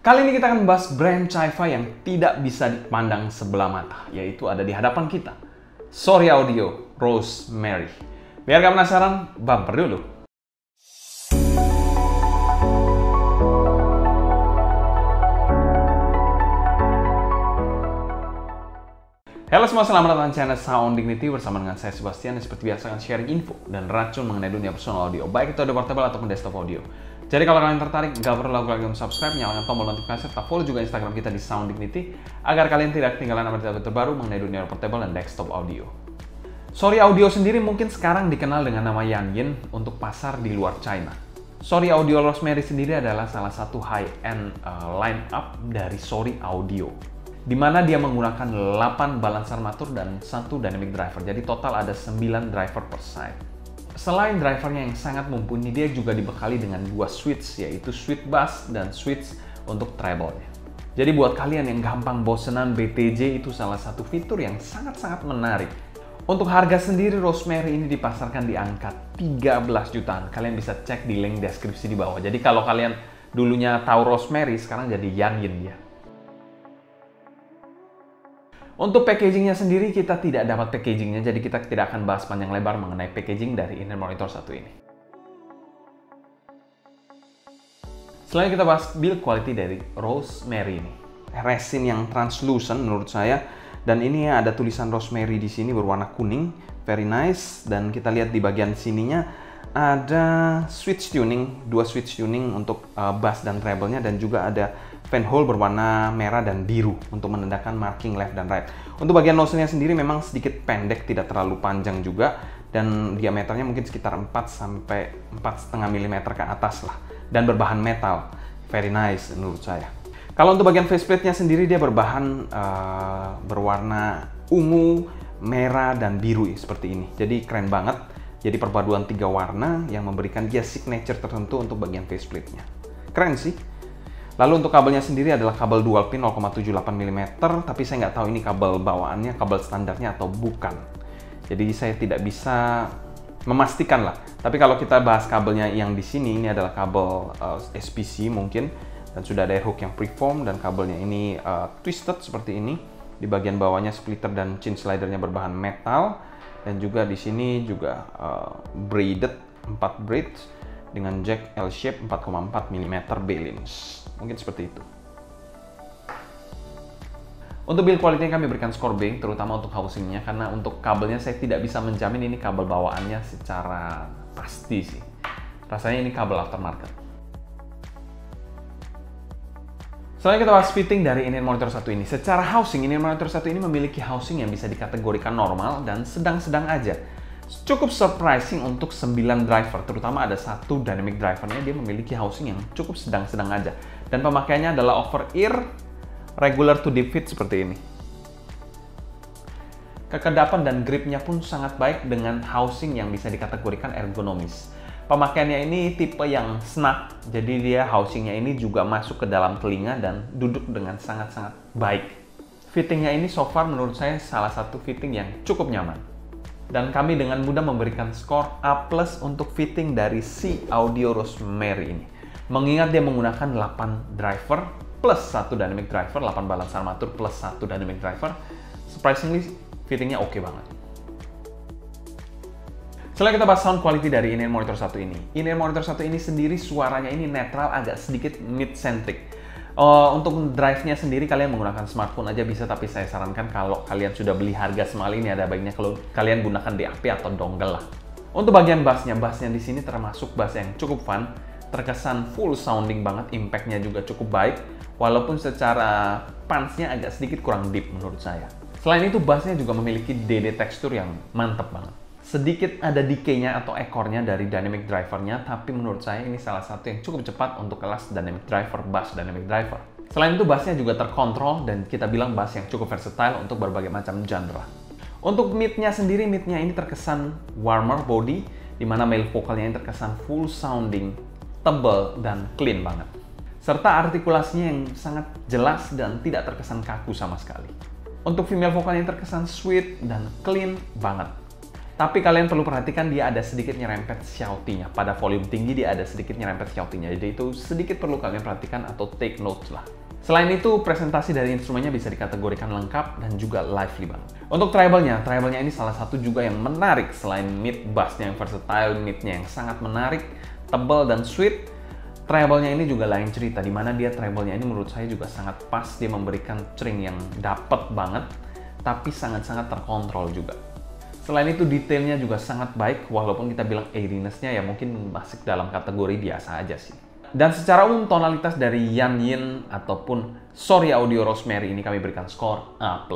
Kali ini kita akan membahas brand Chi-Fi yang tidak bisa dipandang sebelah mata, yaitu ada di hadapan kita. Sorry Audio Rosemary. Biar gak penasaran, bumper dulu. Halo semua, selamat datang di channel Sound Dignity bersama dengan saya Sebastian yang seperti biasa akan sharing info dan racun mengenai dunia personal audio, baik itu audio portable ataupun desktop audio. Jadi kalau kalian tertarik, gak perlu lagi untuk subscribe, nyalakan tombol notifikasi, serta follow juga Instagram kita di Sound Dignity agar kalian tidak ketinggalan update terbaru mengenai dunia portable dan desktop audio. Sorry Audio sendiri mungkin sekarang dikenal dengan nama Yanyin untuk pasar di luar China. Sorry Audio Rosemary sendiri adalah salah satu high-end line-up dari Sorry Audio, di mana dia menggunakan 8 balancer armatur dan 1 dynamic driver. Jadi total ada 9 driver per side. Selain drivernya yang sangat mumpuni, dia juga dibekali dengan 2 switch, yaitu switch bass dan switch untuk treble-nya. Jadi buat kalian yang gampang bosenan BTJ, itu salah satu fitur yang sangat-sangat menarik. Untuk harga sendiri, Rosemary ini dipasarkan di angka 13 jutaan. Kalian bisa cek di link deskripsi di bawah. Jadi kalau kalian dulunya tahu Rosemary, sekarang jadi Yanyin ya. Untuk packagingnya sendiri, kita tidak dapat packagingnya, jadi kita tidak akan bahas panjang lebar mengenai packaging dari in-ear monitor satu ini. Selanjutnya kita bahas build quality dari Rosemary ini. Resin yang translucent menurut saya, dan ini ada tulisan Rosemary di sini berwarna kuning, very nice. Dan kita lihat di bagian sininya ada switch tuning, 2 switch tuning untuk bass dan treble-nya, dan juga ada fan hole berwarna merah dan biru untuk menandakan marking left dan right. Untuk bagian nozzle-nya sendiri memang sedikit pendek, tidak terlalu panjang juga, dan diameternya mungkin sekitar 4 sampai 4,5 mm ke atas lah, dan berbahan metal. Very nice menurut saya. Kalau untuk bagian faceplate-nya sendiri, dia berbahan berwarna ungu, merah, dan biru seperti ini. Jadi keren banget. Jadi perpaduan 3 warna yang memberikan dia signature tertentu untuk bagian faceplate-nya. Keren sih. Lalu untuk kabelnya sendiri adalah kabel dual pin 0,78 mm, tapi saya nggak tahu ini kabel bawaannya, kabel standarnya atau bukan. Jadi saya tidak bisa memastikan lah. Tapi kalau kita bahas kabelnya yang di sini, ini adalah kabel SPC mungkin, dan sudah ada air hook yang preform, dan kabelnya ini twisted seperti ini. Di bagian bawahnya splitter dan chin slidernya berbahan metal, dan juga di sini juga braided 4 braid dengan jack L-shape 4,4 mm Bailins. Mungkin seperti itu. Untuk build quality kami berikan skor B, terutama untuk housingnya, karena untuk kabelnya saya tidak bisa menjamin ini kabel bawaannya secara pasti sih. Rasanya ini kabel aftermarket. Selanjutnya kita bahas fitting dari in-ear monitor satu ini. Secara housing, in-ear monitor satu ini memiliki housing yang bisa dikategorikan normal dan sedang-sedang aja. Cukup surprising untuk 9 driver, terutama ada 1 dynamic drivernya, dia memiliki housing yang cukup sedang-sedang aja. Dan pemakaiannya adalah over-ear, regular to deep fit seperti ini. Kekedapan dan gripnya pun sangat baik dengan housing yang bisa dikategorikan ergonomis. Pemakaiannya ini tipe yang snug, jadi dia housingnya ini juga masuk ke dalam telinga dan duduk dengan sangat-sangat baik. Fittingnya ini so far menurut saya salah satu fitting yang cukup nyaman. Dan kami dengan mudah memberikan skor A+ untuk fitting dari si Audio Rosemary ini. Mengingat dia menggunakan 8 driver plus 1 dynamic driver, 8 balancer armatur plus 1 dynamic driver, surprisingly fittingnya oke banget. Setelah kita bahas sound quality dari in-ear monitor satu ini. In-ear monitor satu ini sendiri suaranya ini netral, agak sedikit mid-centric. Untuk drive-nya sendiri kalian menggunakan smartphone aja bisa, tapi saya sarankan kalau kalian sudah beli harga semahal ini, ada baiknya kalau kalian gunakan DAP atau dongle lah. Untuk bagian bassnya di sini termasuk bass yang cukup fun, terkesan full sounding banget, impact-nya juga cukup baik, walaupun secara punch-nya agak sedikit kurang deep menurut saya. Selain itu, bassnya juga memiliki DD tekstur yang mantep banget. Sedikit ada decay-nya atau ekornya dari dynamic driver-nya, tapi menurut saya ini salah satu yang cukup cepat untuk kelas dynamic driver, bass dynamic driver. Selain itu, bass-nya juga terkontrol dan kita bilang bass yang cukup versatile untuk berbagai macam genre. Untuk mid-nya sendiri, mid-nya ini terkesan warmer body, di mana male vokalnya ini terkesan full sounding, tebal, dan clean banget. Serta artikulasinya yang sangat jelas dan tidak terkesan kaku sama sekali. Untuk female vokalnya ini terkesan sweet dan clean banget. Tapi kalian perlu perhatikan dia ada sedikit nyerempet shouty-nya. Pada volume tinggi dia ada sedikit nyerempet shouty-nya. Jadi itu sedikit perlu kalian perhatikan atau take notes lah. Selain itu, presentasi dari instrumennya bisa dikategorikan lengkap dan juga lively banget. Untuk treble-nya ini salah satu juga yang menarik. Selain mid bass-nya yang versatile, mid-nya yang sangat menarik, tebal dan sweet, treble-nya ini juga lain cerita, dimana dia treble-nya ini menurut saya juga sangat pas. Dia memberikan string yang dapet banget, tapi sangat-sangat terkontrol juga. Selain itu, detailnya juga sangat baik, walaupun kita bilang airiness-nya ya mungkin masih dalam kategori biasa aja sih. Dan secara umum tonalitas dari Yan Yin ataupun Sorry Audio Rosemary ini kami berikan skor A+.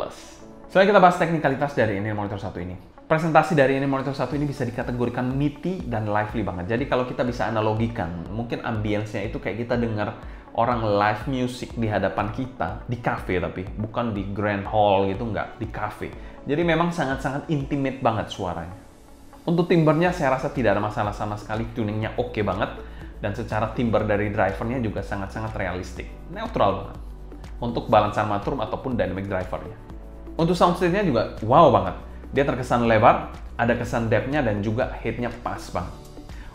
Selanjutnya kita bahas teknikalitas dari ini monitor satu ini. Presentasi dari ini monitor satu ini bisa dikategorikan meaty dan lively banget. Jadi kalau kita bisa analogikan, mungkin ambience-nya itu kayak kita dengar orang live music di hadapan kita, di cafe tapi, bukan di grand hall gitu, enggak, di cafe. Jadi memang sangat-sangat intimate banget suaranya. Untuk timbernya saya rasa tidak ada masalah sama sekali, tuningnya oke banget. Dan secara timbre dari drivernya juga sangat-sangat realistik, neutral banget untuk balance armaturum ataupun dynamic drivernya. Untuk sound stage-nya juga wow banget, dia terkesan lebar, ada kesan depth-nya dan juga height-nya pas banget.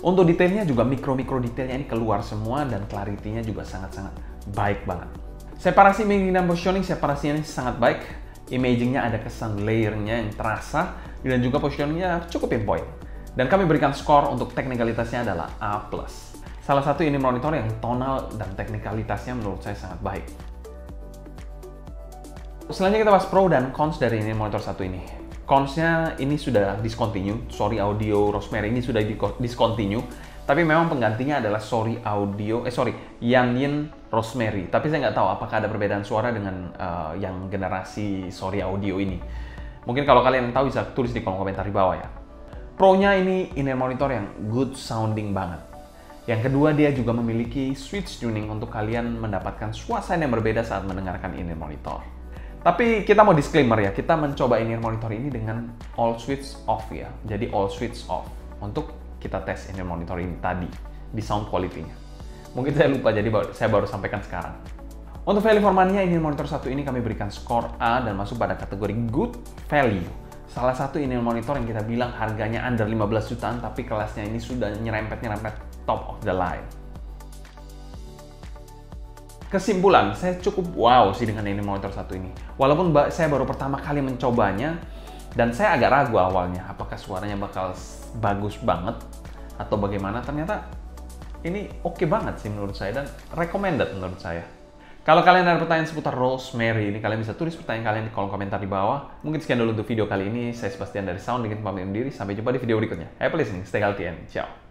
Untuk detailnya juga mikro-mikro detailnya ini keluar semua dan clarity-nya juga sangat-sangat baik banget. Separasi imaging dan positioning, separasinya ini sangat baik, imaging-nya ada kesan layer-nya yang terasa dan juga positioning-nya cukup pinpoint. Dan kami berikan skor untuk teknikalitasnya adalah A+. Salah satu ini monitor yang tonal dan teknikalitasnya menurut saya sangat baik. Selanjutnya kita bahas pro dan cons dari ini monitor satu ini. Cons-nya ini sudah discontinue, Sorry Audio Rosemary ini sudah discontinue, tapi memang penggantinya adalah Yan Yin Rosemary. Tapi saya nggak tahu apakah ada perbedaan suara dengan yang generasi Sorry Audio ini. Mungkin kalau kalian tahu bisa tulis di kolom komentar di bawah ya. Pro-nya ini in-ear monitor yang good sounding banget. Yang kedua, dia juga memiliki switch tuning untuk kalian mendapatkan suasana yang berbeda saat mendengarkan in-ear monitor. Tapi kita mau disclaimer ya, kita mencoba in-ear monitor ini dengan all switch off ya. Jadi all switch off untuk kita tes in-ear monitor ini tadi di sound quality-nya. Mungkin saya lupa, jadi saya baru sampaikan sekarang. Untuk value for money-nya, in-ear monitor satu ini kami berikan skor A dan masuk pada kategori good value. Salah satu in-ear monitor yang kita bilang harganya under 15 jutaan, tapi kelasnya ini sudah nyerempet top of the line. Kesimpulan, saya cukup wow sih dengan ini monitor satu ini. Walaupun saya baru pertama kali mencobanya, dan saya agak ragu awalnya, apakah suaranya bakal bagus banget, atau bagaimana, ternyata ini oke banget sih menurut saya, dan recommended menurut saya. Kalau kalian ada pertanyaan seputar Rosemary ini, kalian bisa tulis pertanyaan kalian di kolom komentar di bawah. Mungkin sekian dulu untuk video kali ini. Saya Sebastian dari Sound, ingin pamit undur diri. Sampai jumpa di video berikutnya. Happy listening, stay healthy, and ciao.